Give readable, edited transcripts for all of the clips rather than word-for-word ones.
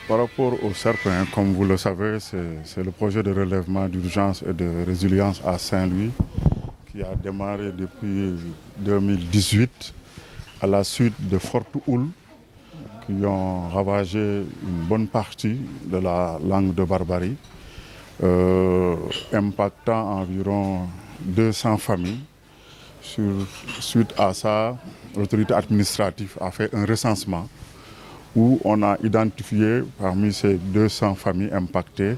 Par rapport au SERP, comme vous le savez, c'est le projet de relèvement d'urgence et de résilience à Saint-Louis qui a démarré depuis 2018 à la suite de fortes houles qui ont ravagé une bonne partie de la langue de Barbarie, impactant environ 200 familles. Suite à ça, l'autorité administrative a fait un recensement où on a identifié parmi ces 200 familles impactées,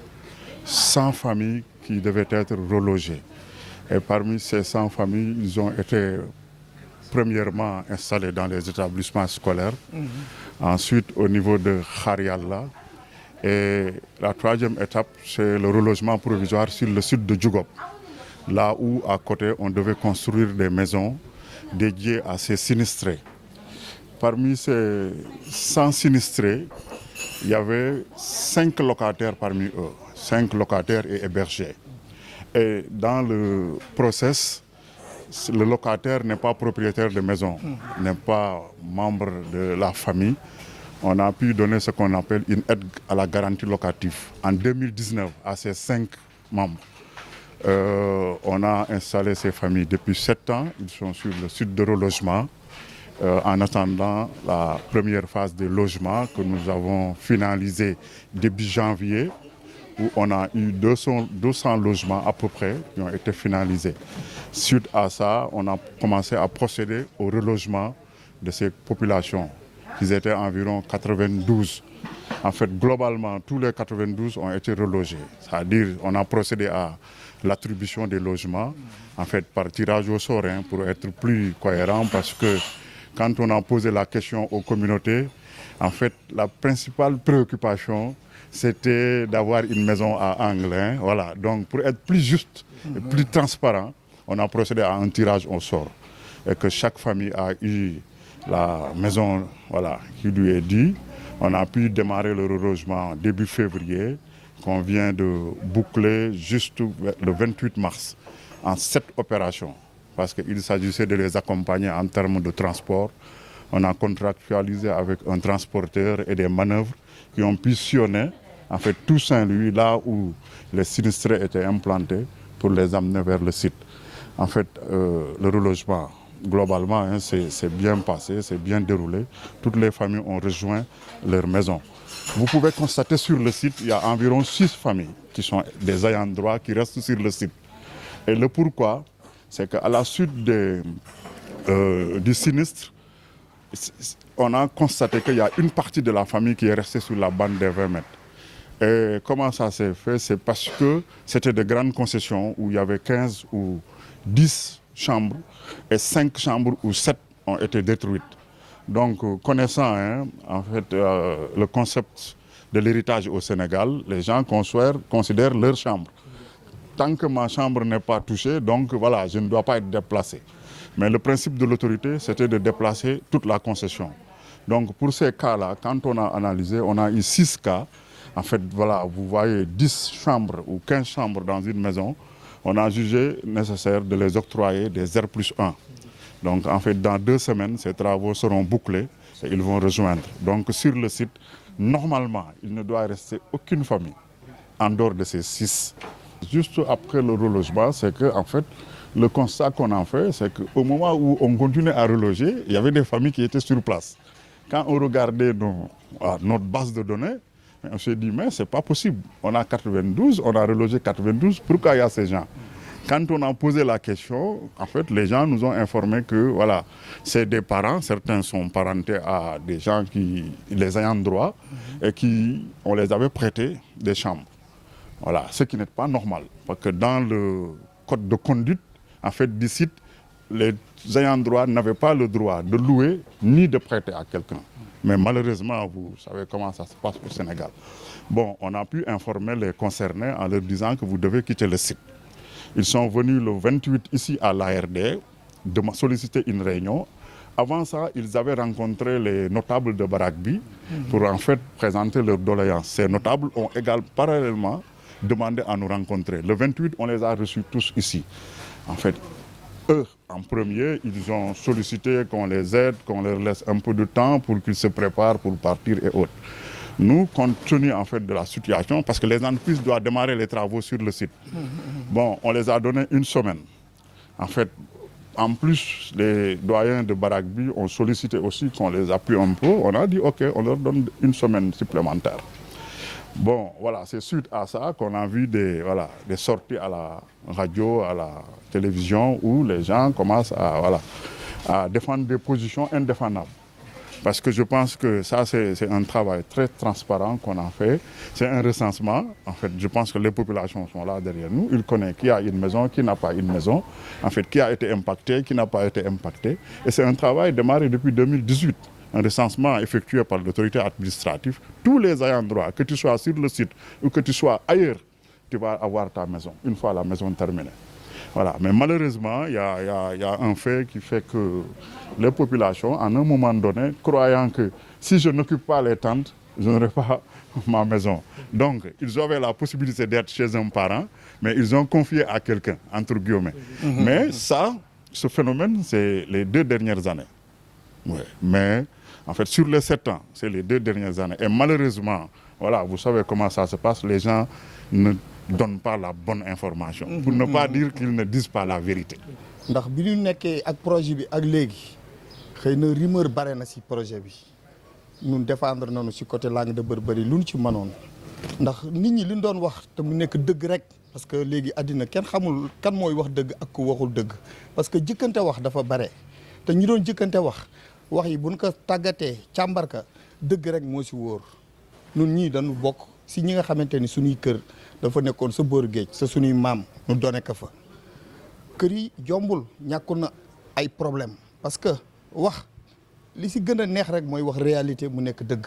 100 familles qui devaient être relogées. Et parmi ces 100 familles, ils ont été premièrement installés dans les établissements scolaires, ensuite au niveau de Kharialla. Et la troisième étape, c'est le relogement provisoire sur le site de Djougop, là où à côté on devait construire des maisons dédiées à ces sinistrés. Parmi ces 100 sinistrés, il y avait 5 locataires parmi eux, 5 locataires et hébergés. Et dans le process, le locataire n'est pas propriétaire de maison, n'est pas membre de la famille. On a pu donner ce qu'on appelle une aide à la garantie locative. En 2019, à ces 5 membres, on a installé ces familles depuis 7 ans. Ils sont sur le site de relogement. En attendant la première phase de logement que nous avons finalisée début janvier, où on a eu 200 logements à peu près qui ont été finalisés. Suite à ça, on a commencé à procéder au relogement de ces populations. Ils étaient environ 92. En fait, globalement, tous les 92 ont été relogés. C'est-à-dire on a procédé à l'attribution des logements, en fait, par tirage au sort, pour être plus cohérent, parce que quand on a posé la question aux communautés, en fait, la principale préoccupation, c'était d'avoir une maison à angle. Voilà. Donc, pour être plus juste et plus transparent, on a procédé à un tirage au sort. Et que chaque famille a eu la maison qui lui est due. On a pu démarrer le relogement début février, qu'on vient de boucler juste le 28 mars, en 7 opérations. Parce qu'il s'agissait de les accompagner en termes de transport. On a contractualisé avec un transporteur et des manœuvres qui ont pu sillonner en fait tout Saint-Louis, là où les sinistrés étaient implantés, pour les amener vers le site. En fait, le relogement, globalement, c'est bien passé, c'est bien déroulé. Toutes les familles ont rejoint leur maison. Vous pouvez constater sur le site, il y a environ 6 familles qui sont des ayants droit qui restent sur le site. Et le pourquoi, c'est qu'à la suite du sinistre, on a constaté qu'il y a une partie de la famille qui est restée sur la bande des 20 mètres. Et comment ça s'est fait? C'est parce que c'était de grandes concessions où il y avait 15 ou 10 chambres et 5 chambres ou 7 ont été détruites. Donc, connaissant en fait, le concept de l'héritage au Sénégal, les gens considèrent leur chambre. Tant que ma chambre n'est pas touchée, donc voilà, je ne dois pas être déplacé. Mais le principe de l'autorité, c'était de déplacer toute la concession. Donc pour ces cas-là, quand on a analysé, on a eu 6 cas. En fait, voilà, vous voyez 10 chambres ou 15 chambres dans une maison. On a jugé nécessaire de les octroyer des R+1. Donc en fait, dans 2 semaines, ces travaux seront bouclés et ils vont rejoindre. Donc sur le site, normalement, il ne doit rester aucune famille en dehors de ces 6. Juste après le relogement, c'est que en fait, le constat qu'on a fait, c'est qu'au moment où on continuait à reloger, il y avait des familles qui étaient sur place. Quand on regardait notre base de données, on s'est dit, mais c'est pas possible. On a 92, on a relogé 92, pourquoi il y a ces gens? Quand on a posé la question, en fait, les gens nous ont informé que voilà, c'est des parents, certains sont parentés à des gens qui les ayant droit et on les avait prêté des chambres. Voilà, ce qui n'est pas normal, parce que dans le code de conduite, en fait, du site, les ayants droit n'avaient pas le droit de louer ni de prêter à quelqu'un. Mais malheureusement, vous savez comment ça se passe au Sénégal. Bon, on a pu informer les concernés en leur disant que vous devez quitter le site. Ils sont venus le 28 ici à l'ARD de solliciter une réunion. Avant ça, ils avaient rencontré les notables de Barakbi pour en fait présenter leurs doléances. Ces notables ont également parallèlement demandé à nous rencontrer. Le 28, on les a reçus tous ici. En fait, eux, en premier, ils ont sollicité qu'on les aide, qu'on leur laisse un peu de temps pour qu'ils se préparent pour partir et autres. Nous, compte tenu en fait de la situation, parce que les entreprises doivent démarrer les travaux sur le site. Bon, on les a donné une semaine. En fait, en plus, les doyens de Barakbi ont sollicité aussi qu'on les appuie un peu. On a dit, OK, on leur donne une semaine supplémentaire. Bon, voilà, c'est suite à ça qu'on a vu des sorties à la radio, à la télévision, où les gens commencent à défendre des positions indéfendables. Parce que je pense que ça, c'est un travail très transparent qu'on a fait. C'est un recensement. En fait, je pense que les populations sont là derrière nous. Ils connaissent qui a une maison, qui n'a pas une maison. En fait, qui a été impacté, qui n'a pas été impacté. Et c'est un travail démarré depuis 2018. Un recensement effectué par l'autorité administrative. Tous les ayants droit, que tu sois sur le site ou que tu sois ailleurs, tu vas avoir ta maison, une fois la maison terminée. Voilà. Mais malheureusement, il y a un fait qui fait que les populations, à un moment donné, croyant que si je n'occupe pas les tentes, je n'aurai pas ma maison. Donc, ils avaient la possibilité d'être chez un parent, mais ils ont confié à quelqu'un, entre guillemets. Mais ça, ce phénomène, c'est les 2 dernières années. Ouais. Mais en fait, sur les 7 ans, c'est les 2 dernières années. Et malheureusement, voilà, vous savez comment ça se passe, les gens ne donnent pas la bonne information. Pour ne pas dire qu'ils ne disent pas la vérité. ndax bi ñu nekkee ak projet bi ak léegi xëy na rumeur bare na ci projet bi ñun défendre nañu ci côté Langue de Barbarie lu ñu ci mënoon ndax nit ñi li ñu doon wax te mu nekk dëgg rek parce que léegi àddina kenn xamul kan mooy wax dëgg ak ku waxul dëgg parce que jëkkante wax dafa bare te ñi doon jëkkante wax yi buñ ko tàggatee càmbarka dëgg rek moo ci wóor ñun ñii dañu bokk ci ñi nga xamante ni suñuy kër dafa nekkoon sa booru géej sa suñuy maam ñu doone ko fa kër yi jombul ñàkku na ay problème parce que wax li ci gën a neex rek mooy wax réalité mu nekk dëgg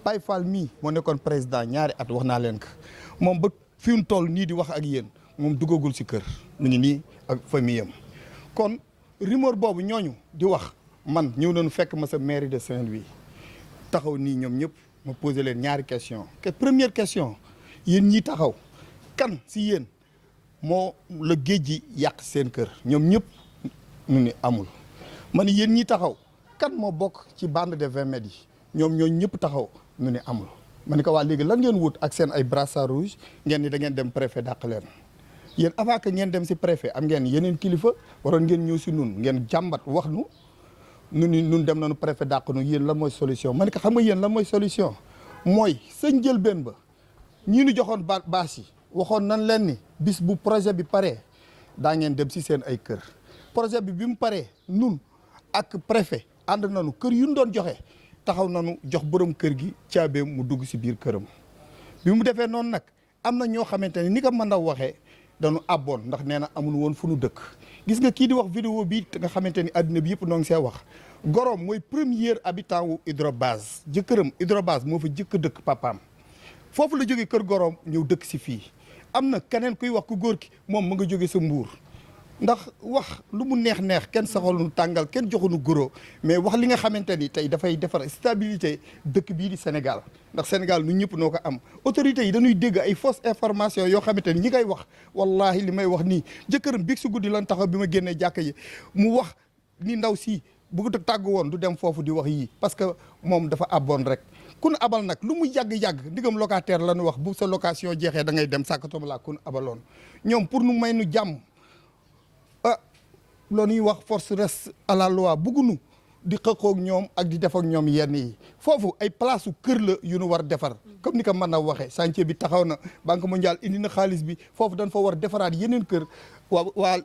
Baye Fall mii moo nekkoon président ñaari at wax naa leen ko moom ba fi mu toll nii di wax ak yéen moom duggagul ci kër mu ngi nii ak famille am kon rumeur boobu ñooñu di wax man ñëw nañu fekk ma sa mairie de Saint-Louis taxaw nii ñoom ñëpp ma posé leen ñaari question première question yéen ñii taxaw kan ci yéen moo la géej gi yàq seen kër ñoom ñëpp ñu ni amul ma ni yéen ñi taxaw kan moo bokk ci bande de 20 mètres yi ñoom ñooñu ñëpp taxaw ñu ni amul ma ni ko waa léegi lan ngeen wut ak seen ay brassard rouge ngeen ni da ngeen dem préfet dàq leen yéen avant que ngeen dem ci préfet am ngeen yeneen kilifa waroon ngeen ñëw ci nun ngeen jàmbat wax nu ni nun dem nañu préfet dàq nu yéen lan mooy solution ma ni ko xam nga yéen lan mooy solution mooy sëñ njëlbéen ba ñii ñu joxoon baas yi waxoon nañ leen ni bis bu projet bi paree daa ngeen dem ci seen ay kër projet bi mu paree nun ak préfet ànd nañu kër yu ñu doon joxe taxaw nañu jox borom kër gi caabeem mu dugg ci biir këram bi mu defee noonu nag am na ñoo xamante ni ko mën a waxee dañu àbboon ndax nee na amul woon fu nu dëkk gis nga kii di wax vidéo bi nga xamante ni àddina bi yëpp noo ngi see wax Gorom mooy premier habitant wu Hydrobase jëkkëram Hydrobase moo fa jëkk dëkk papaam foofu la jógee kër Gorom ñëw dëkk ci fii am na keneen kuy wax ku góor ki moom mu nga jóge sa Mbuur ndax wax lu mu neex kenn saxalu tàngal kenn joxunu goro mais wax li nga xamante ni tey dafay defar stabilité dëkk bii di Sénégal ndax Sénégal nu ñëpp noo ko am autorités yi dañuy dégg ay fausse information yoo xamante ni ñi ngay wax wallahi li may wax nii jëkkëram biig si guddi lan taxaw bi ma génnee jàkka yi mu wax ni ndaw si bu ko tàgg woon du dem foofu di wax yii parce que moom dafa abboon rek kun abal nag lu mu yàgg-yàgg ndigam locataire la ñu wax bu sa location jeexee da ngay dem sàkkatuma laa kun abaloon ñoom pour nu may nu jàmm loolu ñuy wax force reste à la loi buggunu di xëqoog ñoom ak di def ak ñoom yenn yi foofu ay place u kër la yu nu war defar comme ni ko mën a waxee chantier bi taxaw na banque mondiale indi na xaalis bi foofu dañ fa war defaraat yeneen kër waa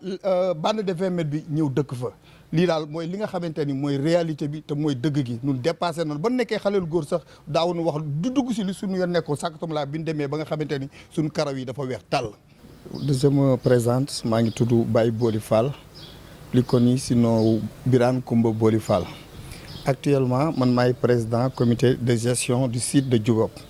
bande de 20 mètres bi ñëw dëkk fa lii daal mooy li nga xamante ni mooy réalité bi te mooy dëgg gi ñun dépassé noonu ba nekkee xaleel góor sax daawuñu wax du dugg si li suñu yoon nekkul sàkkatum laa bi ñu demee ba nga xamante ni suñu karaw yi dafa weex tàll. Je me présente maa ngi tudd Baye Boli Fall plus connu sinon Birane Koumba Boli Fall actuellement man maay président comité de gestion du site de Diougop.